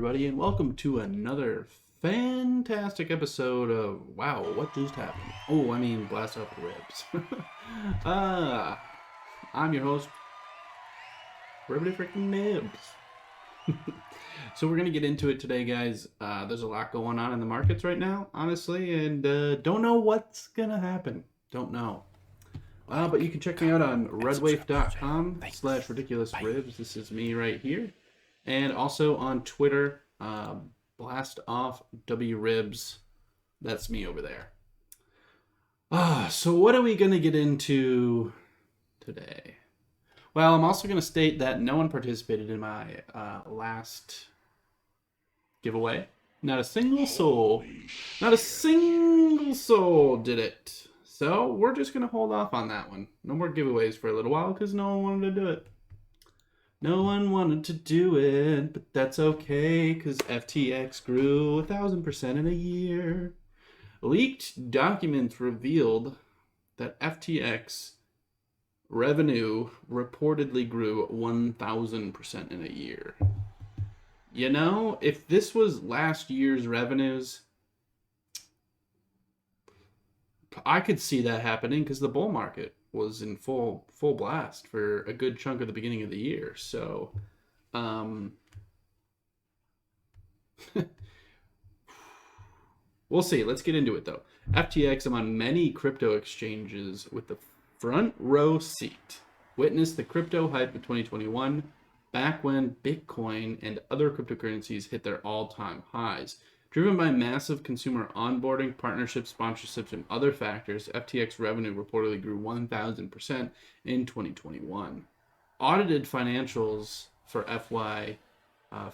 everybody, and welcome to another fantastic episode of Wow, what just happened? Oh, I mean, Blastoffwithribs. I'm your host, Ribbity Freaking Nibs. So we're gonna get into it today, guys. There's a lot going on in the markets right now, honestly, and don't know what's gonna happen. Don't know. But you can check me out on redwave.com/ridiculousribs. This is me right here. And also on Twitter, Blastoffwithribs. That's me over there. So what are we going to get into today? Well, I'm also going to state that no one participated in my last giveaway. Not a single soul. Not a single soul did it. So we're just going to hold off on that one. No more giveaways for a little while because no one wanted to do it. No one wanted to do it, but that's okay because FTX grew 1,000% in a year. Leaked documents revealed that FTX revenue reportedly grew 1,000% in a year. You know, if this was last year's revenues, I could see that happening because the bull market was in full blast for a good chunk of the beginning of the year. So, we'll see. Let's get into it though. FTX among many crypto exchanges with the front row seat. Witnessed the crypto hype of 2021, back when Bitcoin and other cryptocurrencies hit their all-time highs. Driven by massive consumer onboarding, partnerships, sponsorships, and other factors, FTX revenue reportedly grew 1,000% in 2021. Audited financials for FY, I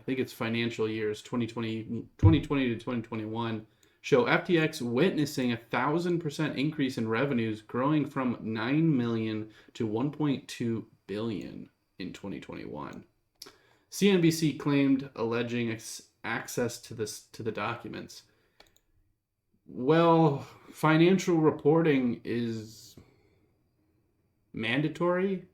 think it's financial years 2020 to 2021, show FTX witnessing 1,000% increase in revenues, growing from 9 million to 1.2 billion in 2021. CNBC claimed alleging access to the documents. Well, financial reporting is mandatory.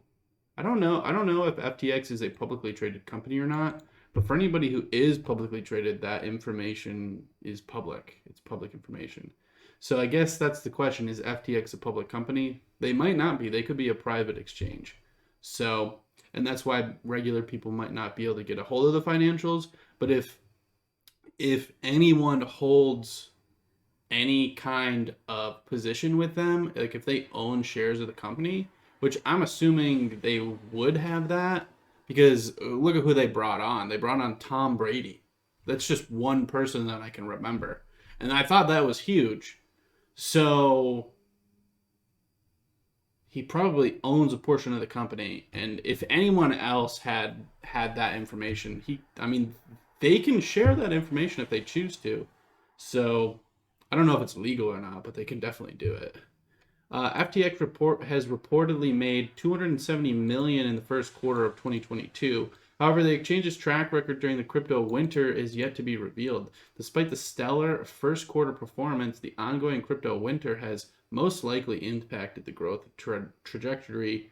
I don't know if FTX is a publicly traded company or not, but for anybody who is publicly traded, that information is public. It's public information. So I guess that's the question, is FTX a public company? They might not be. They could be a private exchange. So, and that's why regular people might not be able to get a hold of the financials, but if anyone holds any kind of position with them, like if they own shares of the company, which I'm assuming they would have that, because look at who they brought on. They brought on Tom Brady. That's just one person that I can remember. And I thought that was huge. So he probably owns a portion of the company. And if anyone else had that information, they can share that information if they choose to. So I don't know if it's legal or not, but they can definitely do it. FTX has reportedly made $270 million in the first quarter of 2022. However, the exchange's track record during the crypto winter is yet to be revealed. Despite the stellar first quarter performance, the ongoing crypto winter has most likely impacted the growth trajectory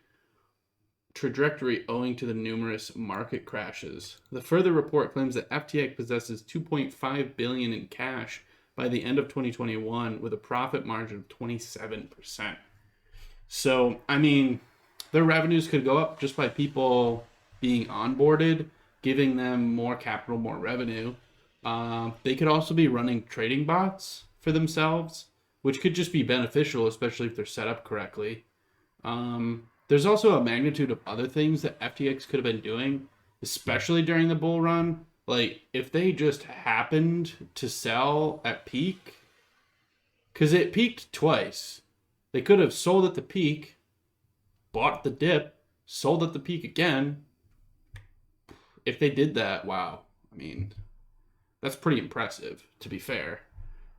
owing to the numerous market crashes. The further report claims that FTX possesses $2.5 billion in cash by the end of 2021 with a profit margin of 27%. So, I mean, their revenues could go up just by people being onboarded, giving them more capital, more revenue. They could also be running trading bots for themselves, which could just be beneficial, especially if they're set up correctly. There's also a magnitude of other things that FTX could have been doing, especially during the bull run. Like, if they just happened to sell at peak, because it peaked twice. They could have sold at the peak, bought the dip, sold at the peak again. If they did that, wow. I mean, that's pretty impressive, to be fair.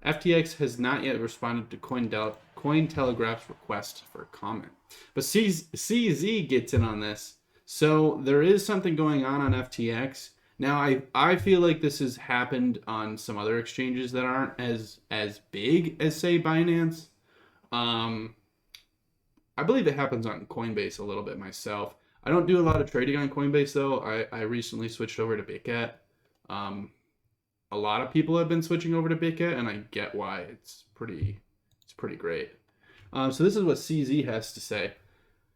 FTX has not yet responded to Cointelegraph's request for comment. But CZ gets in on this. So there is something going on FTX. Now, I feel like this has happened on some other exchanges that aren't as big as, say, Binance. I believe it happens on Coinbase a little bit myself. I don't do a lot of trading on Coinbase, though. I recently switched over to BitGet. A lot of people have been switching over to Bitget, and I get why. It's pretty great. So this is what CZ has to say.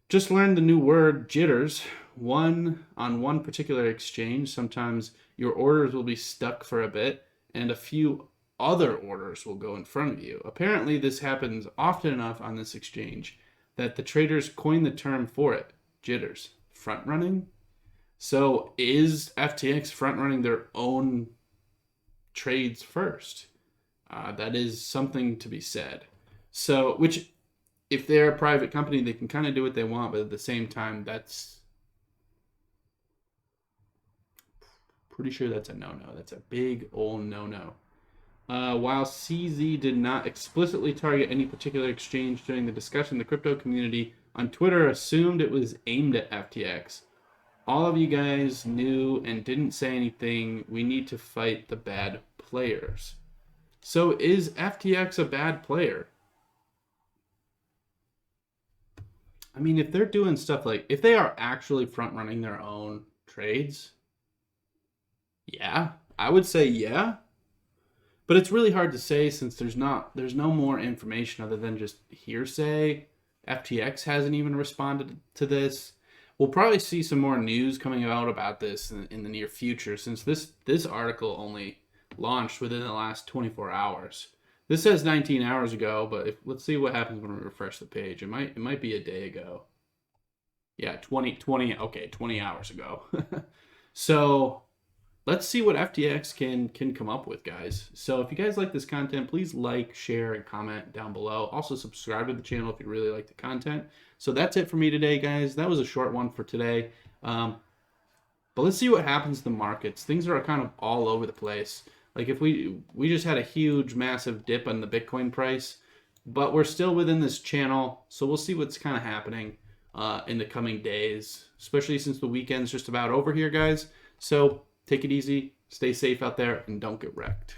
Just learned the new word jitters. On one particular exchange, sometimes your orders will be stuck for a bit, and a few other orders will go in front of you. Apparently, this happens often enough on this exchange that the traders coined the term for it, jitters. Front running? So is FTX front running their own trades first? That is something to be said. So, which, if they're a private company, they can kind of do what they want, but at the same time, that's pretty sure that's a no-no. That's a big old no-no. While CZ did not explicitly target any particular exchange during the discussion, the crypto community on Twitter assumed it was aimed at FTX. All of you guys knew and didn't say anything. We need to fight the bad players. So is FTX a bad player? I mean, if they're doing stuff like, if they are actually front running their own trades, yeah, I would say yeah. But it's really hard to say since there's no more information other than just hearsay. FTX hasn't even responded to this. We'll probably see some more news coming out about this in the near future, since this article only launched within the last 24 hours. This says 19 hours ago, but let's see what happens when we refresh the page. It might be a day ago. Yeah, 20 hours ago. So let's see what FTX can come up with, guys. So if you guys like this content, please like, share, and comment down below. Also subscribe to the channel if you really like the content. So that's it for me today, guys. That was a short one for today. But let's see what happens to the markets. Things are kind of all over the place. Like if we just had a huge, massive dip on the Bitcoin price, but we're still within this channel. So we'll see what's kind of happening in the coming days, especially since the weekend's just about over here, guys. So take it easy, stay safe out there, and don't get wrecked.